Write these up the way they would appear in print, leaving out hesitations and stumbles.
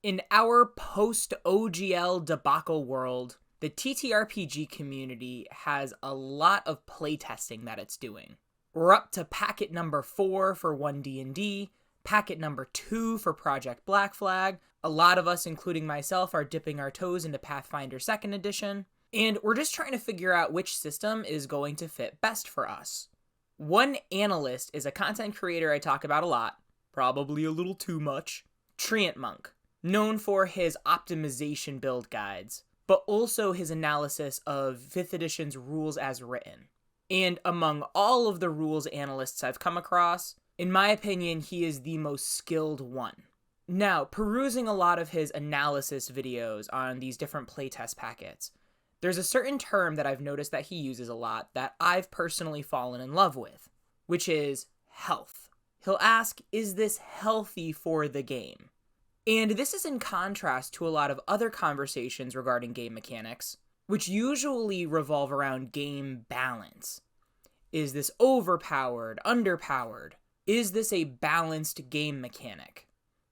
In our post-OGL debacle world, the TTRPG community has a lot of playtesting that it's doing. We're up to packet number 4 for 1D&D, packet number 2 for Project Black Flag. A lot of us, including myself, are dipping our toes into Pathfinder 2nd Edition, and we're just trying to figure out which system is going to fit best for us. One analyst is a content creator I talk about a lot, probably a little too much, Treant Monk, known for his optimization build guides, but also his analysis of 5th edition's rules as written. And among all of the rules analysts I've come across, in my opinion, he is the most skilled one. Now, perusing a lot of his analysis videos on these different playtest packets, there's a certain term that I've noticed that he uses a lot that I've personally fallen in love with, which is health. He'll ask, is this healthy for the game? And this is in contrast to a lot of other conversations regarding game mechanics, which usually revolve around game balance. Is this overpowered, underpowered? Is this a balanced game mechanic?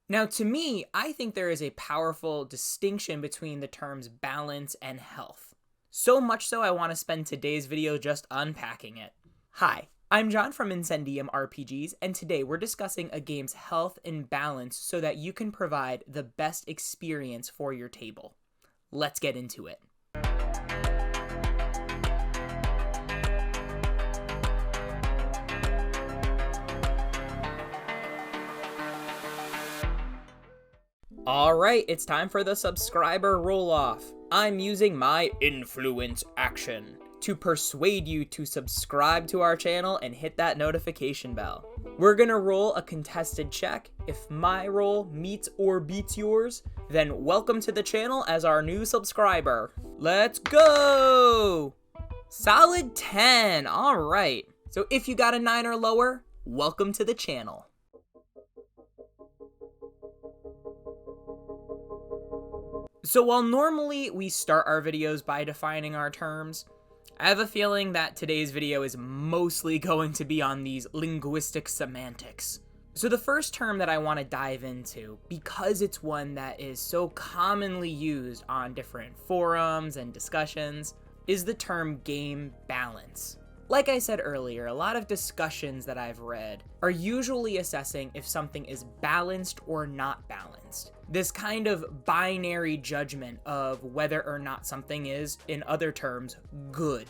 Now, to me, I think there is a powerful distinction between the terms balance and health. So much so I want to spend today's video just unpacking it. Hi, I'm John from Incendium RPGs, and today we're discussing a game's health and balance so that you can provide the best experience for your table. Let's get into it. Alright, it's time for the subscriber roll-off. I'm using my influence action to persuade you to subscribe to our channel and hit that notification bell. We're gonna roll a contested check. If my roll meets or beats yours, then welcome to the channel as our new subscriber. Let's go! Solid 10, alright. So if you got a 9 or lower, welcome to the channel. So while normally we start our videos by defining our terms, I have a feeling that today's video is mostly going to be on these linguistic semantics. So the first term that I want to dive into, because it's one that is so commonly used on different forums and discussions, is the term game balance. Like I said earlier, a lot of discussions that I've read are usually assessing if something is balanced or not balanced. This kind of binary judgment of whether or not something is, in other terms, good.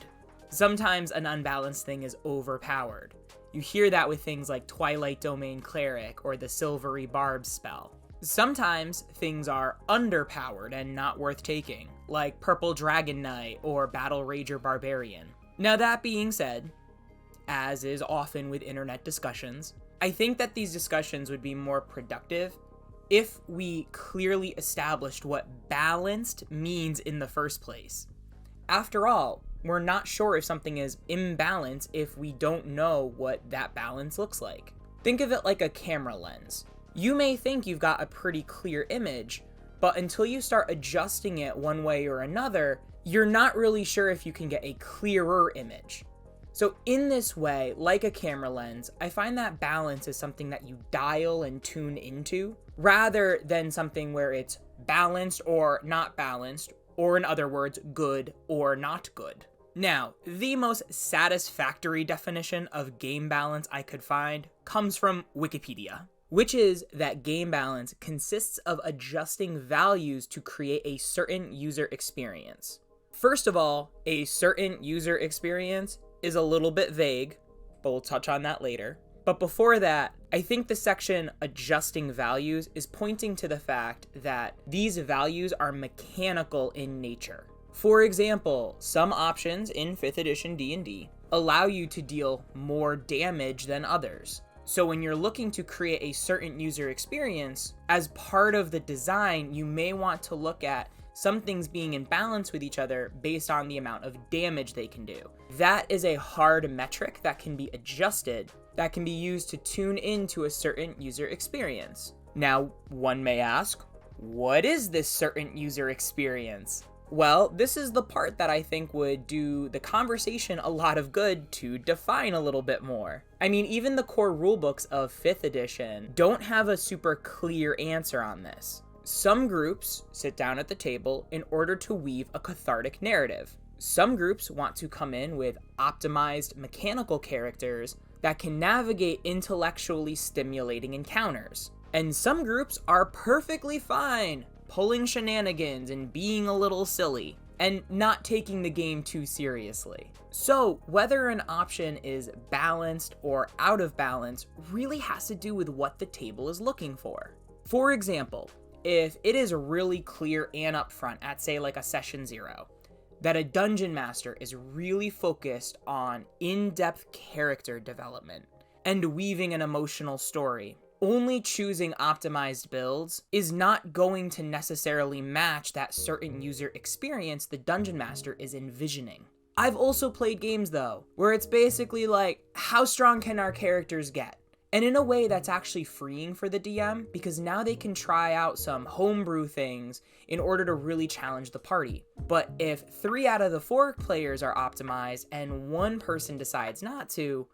Sometimes an unbalanced thing is overpowered. You hear that with things like Twilight Domain Cleric or the Silvery Barb spell. Sometimes things are underpowered and not worth taking, like Purple Dragon Knight or Battle Rager Barbarian. Now that being said, as is often with internet discussions, I think that these discussions would be more productive if we clearly established what balanced means in the first place. After all, we're not sure if something is imbalanced if we don't know what that balance looks like. Think of it like a camera lens. You may think you've got a pretty clear image, but until you start adjusting it one way or another, you're not really sure if you can get a clearer image. So in this way, like a camera lens, I find that balance is something that you dial and tune into, rather than something where it's balanced or not balanced, or in other words, good or not good. Now, the most satisfactory definition of game balance I could find comes from Wikipedia, which is that game balance consists of adjusting values to create a certain user experience. First of all, a certain user experience is a little bit vague, but we'll touch on that later. But before that, I think the section adjusting values is pointing to the fact that these values are mechanical in nature. For example, some options in 5th edition D&D allow you to deal more damage than others. So when you're looking to create a certain user experience, as part of the design, you may want to look at some things being in balance with each other based on the amount of damage they can do. That is a hard metric that can be adjusted, that can be used to tune into a certain user experience. Now, one may ask, what is this certain user experience? Well, this is the part that I think would do the conversation a lot of good to define a little bit more. I mean, even the core rulebooks of 5th edition don't have a super clear answer on this. Some groups sit down at the table in order to weave a cathartic narrative. Some groups want to come in with optimized mechanical characters that can navigate intellectually stimulating encounters. And some groups are perfectly fine pulling shenanigans and being a little silly and not taking the game too seriously. So whether an option is balanced or out of balance really has to do with what the table is looking for. For example, if it is really clear and upfront at, say, like a session 0, that a dungeon master is really focused on in-depth character development and weaving an emotional story, only choosing optimized builds is not going to necessarily match that certain user experience the dungeon master is envisioning. I've also played games though, where it's basically like, how strong can our characters get? And in a way that's actually freeing for the DM, because now they can try out some homebrew things in order to really challenge the party. But if 3 out of the 4 players are optimized and 1 person decides not to,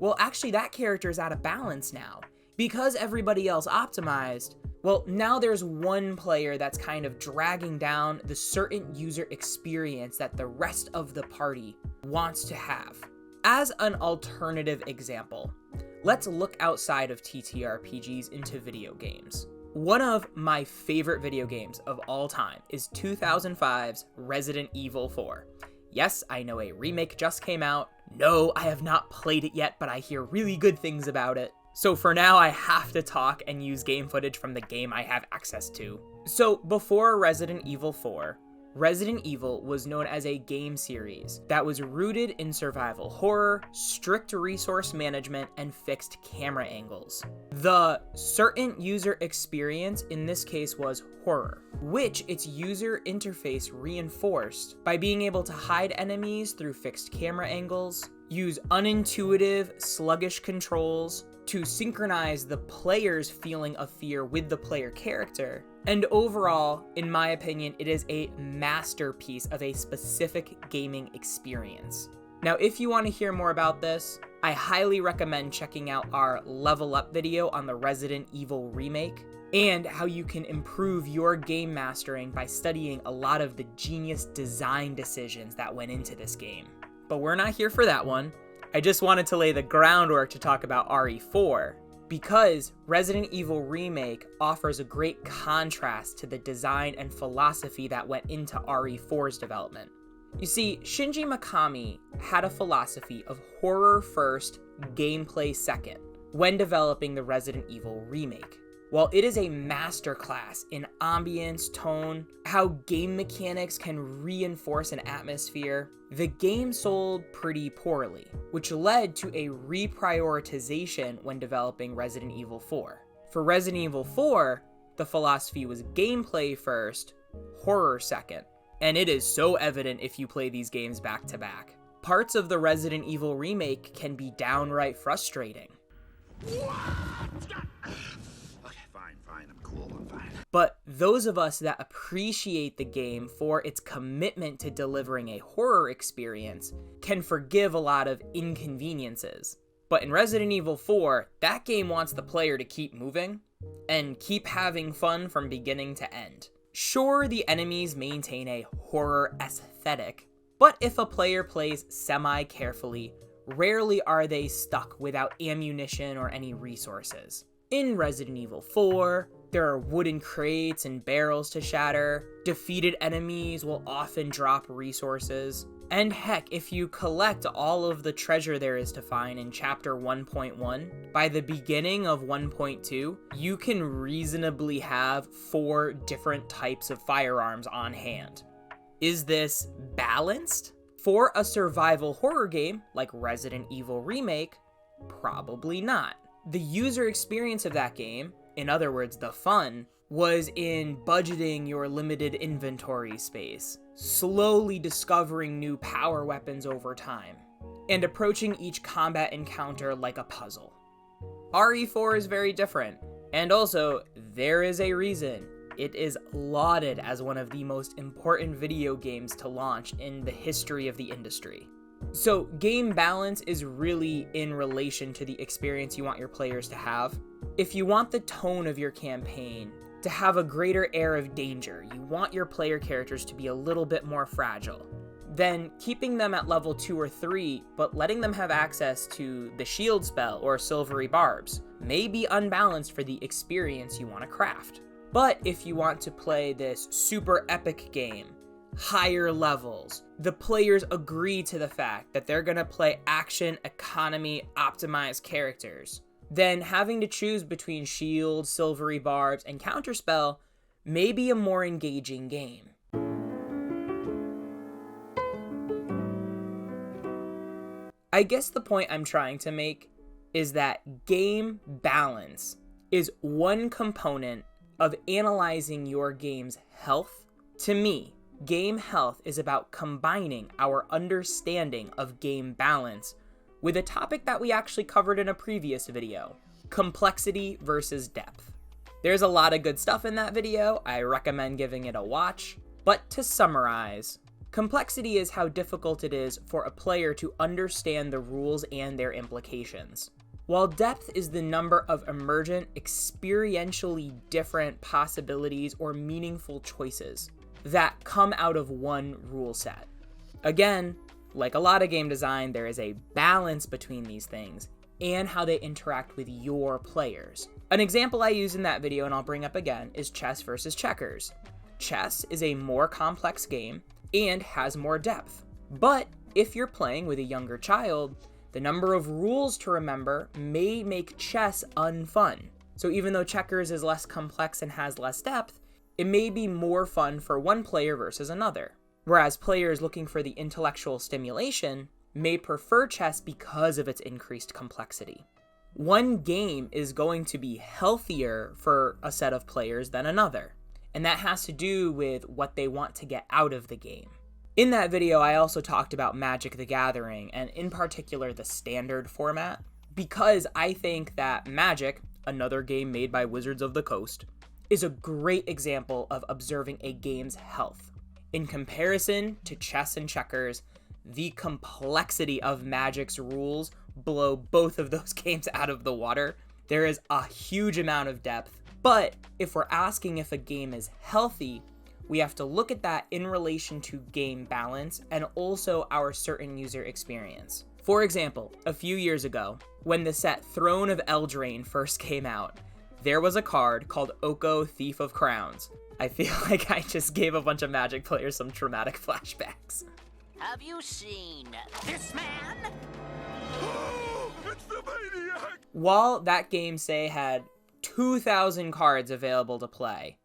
well, actually that character is out of balance now. Because everybody else optimized, well, now there's 1 player that's kind of dragging down the certain user experience that the rest of the party wants to have. As an alternative example, let's look outside of TTRPGs into video games. One of my favorite video games of all time is 2005's Resident Evil 4. Yes, I know a remake just came out. No, I have not played it yet, but I hear really good things about it. So for now, I have to talk and use game footage from the game I have access to. So before Resident Evil 4, Resident Evil was known as a game series that was rooted in survival horror, strict resource management, and fixed camera angles. The certain user experience in this case was horror, which its user interface reinforced by being able to hide enemies through fixed camera angles, use unintuitive, sluggish controls to synchronize the player's feeling of fear with the player character. And overall, in my opinion, it is a masterpiece of a specific gaming experience. Now, if you want to hear more about this, I highly recommend checking out our Level Up video on the Resident Evil remake, and how you can improve your game mastering by studying a lot of the genius design decisions that went into this game. But we're not here for that one. I just wanted to lay the groundwork to talk about RE4, because Resident Evil Remake offers a great contrast to the design and philosophy that went into RE4's development. You see, Shinji Mikami had a philosophy of horror first, gameplay second, when developing the Resident Evil Remake. While it is a masterclass in ambience, tone, how game mechanics can reinforce an atmosphere, the game sold pretty poorly, which led to a reprioritization when developing Resident Evil 4. For Resident Evil 4, the philosophy was gameplay first, horror second, and it is so evident if you play these games back to back. Parts of the Resident Evil remake can be downright frustrating. But those of us that appreciate the game for its commitment to delivering a horror experience can forgive a lot of inconveniences. But in Resident Evil 4, that game wants the player to keep moving and keep having fun from beginning to end. Sure, the enemies maintain a horror aesthetic, but if a player plays semi-carefully, rarely are they stuck without ammunition or any resources. In Resident Evil 4, there are wooden crates and barrels to shatter, defeated enemies will often drop resources, and heck, if you collect all of the treasure there is to find in Chapter 1.1, by the beginning of 1.2, you can reasonably have 4 different types of firearms on hand. Is this balanced? For a survival horror game like Resident Evil Remake, probably not. The user experience of that game, in other words, the fun, was in budgeting your limited inventory space, slowly discovering new power weapons over time, and approaching each combat encounter like a puzzle. RE4 is very different, and also, there is a reason it is lauded as one of the most important video games to launch in the history of the industry. So, game balance is really in relation to the experience you want your players to have. If you want the tone of your campaign to have a greater air of danger. You want your player characters to be a little bit more fragile. Then keeping them at level 2 or 3, but letting them have access to the shield spell or silvery barbs may be unbalanced for the experience you want to craft. But if you want to play this super epic game, higher levels, the players agree to the fact that they're going to play action, economy, optimized characters, then having to choose between shield, silvery barbs, and counterspell may be a more engaging game. I guess the point I'm trying to make is that game balance is one component of analyzing your game's health. To me, game health is about combining our understanding of game balance with a topic that we actually covered in a previous video: complexity versus depth. There's a lot of good stuff in that video. I recommend giving it a watch. But to summarize, complexity is how difficult it is for a player to understand the rules and their implications, while depth is the number of emergent, experientially different possibilities or meaningful choices that come out of one rule set. Again, like a lot of game design, there is a balance between these things and how they interact with your players. An example I used in that video, and I'll bring up again, is chess versus checkers. Chess is a more complex game and has more depth. But if you're playing with a younger child, the number of rules to remember may make chess unfun. So even though checkers is less complex and has less depth, it may be more fun for one player versus another. Whereas players looking for the intellectual stimulation may prefer chess because of its increased complexity. One game is going to be healthier for a set of players than another, and that has to do with what they want to get out of the game. In that video, I also talked about Magic the Gathering, and in particular the standard format, because I think that Magic, another game made by Wizards of the Coast, is a great example of observing a game's health. In comparison to chess and checkers, the complexity of Magic's rules blow both of those games out of the water. There is a huge amount of depth, but if we're asking if a game is healthy, we have to look at that in relation to game balance and also our certain user experience. For example, a few years ago, when the set Throne of Eldraine first came out, there was a card called Oko, Thief of Crowns. I feel like I just gave a bunch of Magic players some traumatic flashbacks. Have you seen this man? It's the maniac! While that game, say, had 2,000 cards available to play,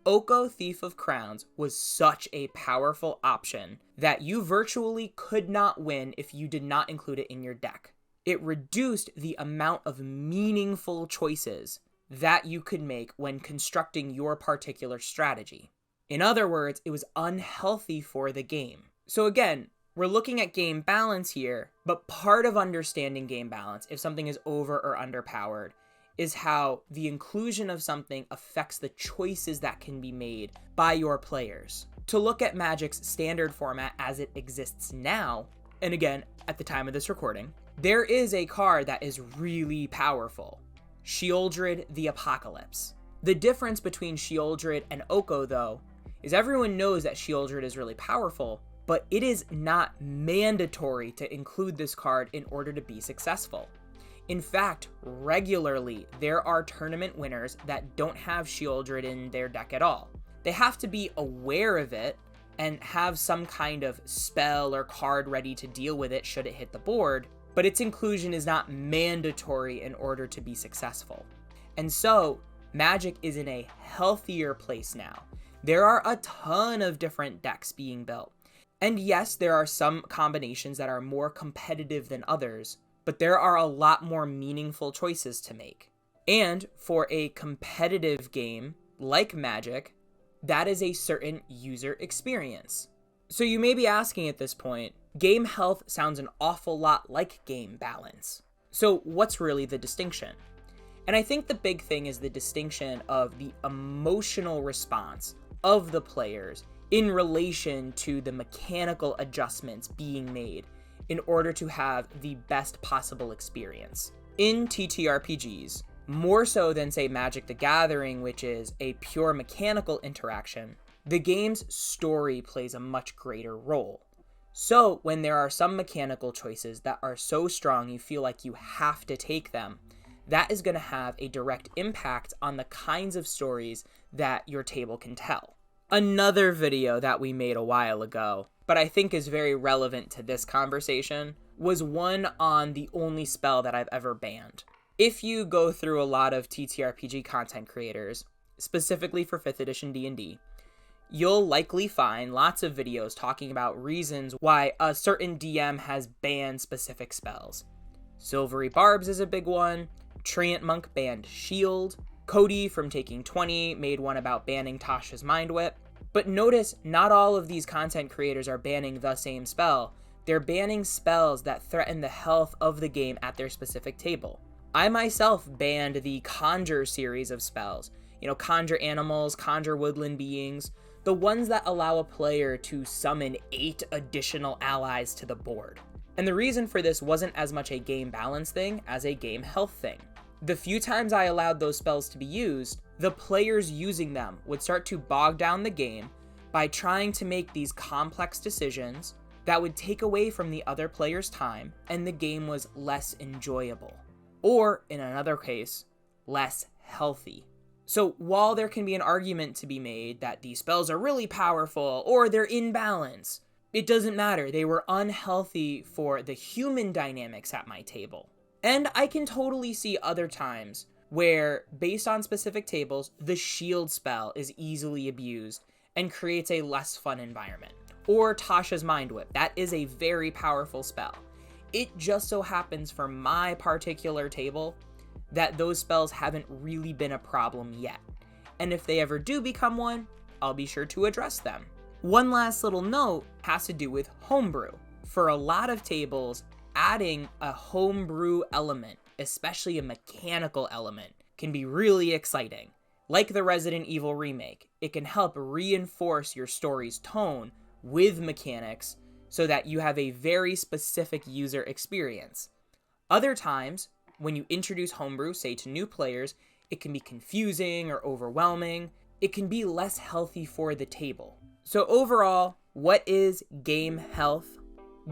Oko, Thief of Crowns was such a powerful option that you virtually could not win if you did not include it in your deck. It reduced the amount of meaningful choices that you could make when constructing your particular strategy. In other words, it was unhealthy for the game. So again, we're looking at game balance here, but part of understanding game balance, if something is over or underpowered, is how the inclusion of something affects the choices that can be made by your players. To look at Magic's standard format as it exists now, and again, at the time of this recording, there is a card that is really powerful: Sheoldred the Apocalypse. The difference between Sheoldred and Oko, though, is everyone knows that Sheoldred is really powerful, but it is not mandatory to include this card in order to be successful. In fact, regularly, there are tournament winners that don't have Sheoldred in their deck at all. They have to be aware of it and have some kind of spell or card ready to deal with it should it hit the board, but its inclusion is not mandatory in order to be successful. And so, Magic is in a healthier place now. There are a ton of different decks being built. And yes, there are some combinations that are more competitive than others, but there are a lot more meaningful choices to make. And for a competitive game like Magic, that is a certain user experience. So you may be asking at this point, game health sounds an awful lot like game balance. So what's really the distinction? And I think the big thing is the distinction of the emotional response of the players in relation to the mechanical adjustments being made in order to have the best possible experience. In TTRPGs, More so than, say, Magic the Gathering, which is a pure mechanical interaction, the game's story plays a much greater role. So, when there are some mechanical choices that are so strong you feel like you have to take them, that is going to have a direct impact on the kinds of stories that your table can tell. Another video that we made a while ago, but I think is very relevant to this conversation, was one on the only spell that I've ever banned. If you go through a lot of TTRPG content creators, specifically for 5th edition D&D, you'll likely find lots of videos talking about reasons why a certain DM has banned specific spells. Silvery Barbs is a big one, Treant Monk banned Shield, Cody from Taking 20 made one about banning Tasha's Mind Whip. But notice, not all of these content creators are banning the same spell. They're banning spells that threaten the health of the game at their specific table. I myself banned the Conjure series of spells. Conjure animals, conjure woodland beings, the ones that allow a player to summon 8 additional allies to the board. And the reason for this wasn't as much a game balance thing as a game health thing. The few times I allowed those spells to be used, the players using them would start to bog down the game by trying to make these complex decisions that would take away from the other player's time, and the game was less enjoyable. Or, in another case, less healthy. So while there can be an argument to be made that these spells are really powerful or they're in balance, it doesn't matter. They were unhealthy for the human dynamics at my table. And I can totally see other times where, based on specific tables, the shield spell is easily abused and creates a less fun environment. Or Tasha's Mind Whip. That is a very powerful spell. It just so happens for my particular table that those spells haven't really been a problem yet. And if they ever do become one, I'll be sure to address them. One last little note has to do with homebrew. For a lot of tables, adding a homebrew element, especially a mechanical element, can be really exciting. Like the Resident Evil remake, it can help reinforce your story's tone with mechanics so that you have a very specific user experience. Other times, when you introduce homebrew, say to new players, it can be confusing or overwhelming. It can be less healthy for the table. So overall, what is game health?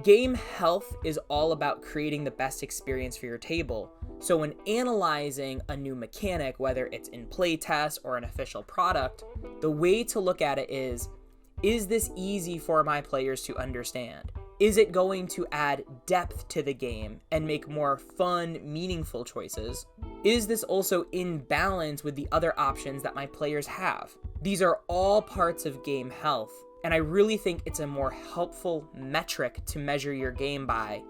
Game health is all about creating the best experience for your table. So when analyzing a new mechanic, whether it's in playtest or an official product, the way to look at it is this easy for my players to understand? Is it going to add depth to the game and make more fun, meaningful choices? Is this also in balance with the other options that my players have? These are all parts of game health, and I really think it's a more helpful metric to measure your game by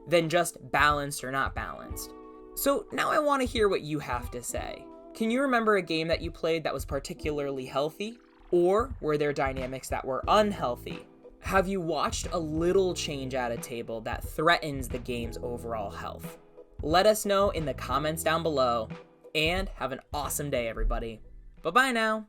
than just balanced or not balanced. So now I want to hear what you have to say. Can you remember a game that you played that was particularly healthy? Or were there dynamics that were unhealthy? Have you watched a little change at a table that threatens the game's overall health? Let us know in the comments down below, and have an awesome day, everybody. Bye-bye now.